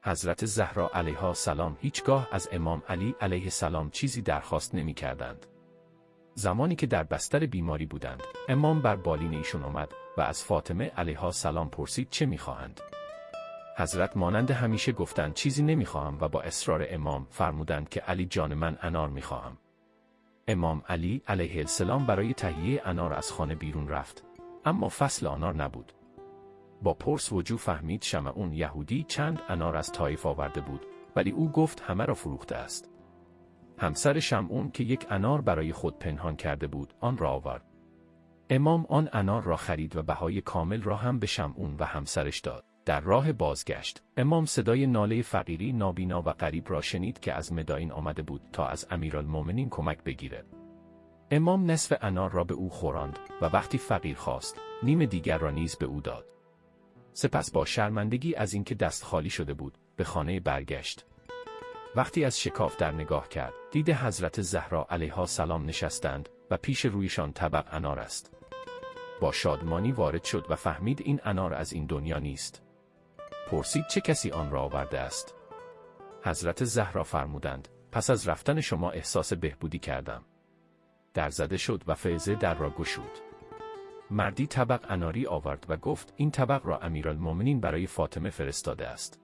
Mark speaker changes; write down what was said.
Speaker 1: حضرت زهرا علیها السلام هیچگاه از امام علی علیه السلام چیزی درخواست نمی‌کردند. زمانی که در بستر بیماری بودند، امام بر بالین ایشون آمد و از فاطمه علیها السلام پرسید چه می‌خواهند. حضرت مانند همیشه گفتند چیزی نمی‌خواهم و با اصرار امام فرمودند که علی جان من انار می‌خواهم. امام علی علیه السلام برای تهیه انار از خانه بیرون رفت، اما فصل انار نبود. با پرس وجو فهمید شمعون یهودی چند انار از طایف آورده بود، ولی او گفت همه را فروخته است. همسر شمعون که یک انار برای خود پنهان کرده بود، آن را آورد. امام آن انار را خرید و بهای کامل را هم به شمعون و همسرش داد. در راه بازگشت، امام صدای ناله فقیری نابینا و غریب را شنید که از مدائین آمده بود تا از امیرالمومنین کمک بگیرد. امام نصف انار را به او خوراند و وقتی فقیر خواست، نیم دیگر را نیز به او داد. سپس با شرمندگی از اینکه دست خالی شده بود، به خانه برگشت. وقتی از شکاف در نگاه کرد، دید حضرت زهرا علیها السلام نشستند و پیش رویشان طبق انار است. با شادمانی وارد شد و فهمید این انار از این دنیا نیست. پرسید چه کسی آن را آورده است؟ حضرت زهرا فرمودند پس از رفتن شما احساس بهبودی کردم. در زده شد و فیضه در را گشود. مردی طبق اناری آورد و گفت این طبق را امیرالمومنین برای فاطمه فرستاده است.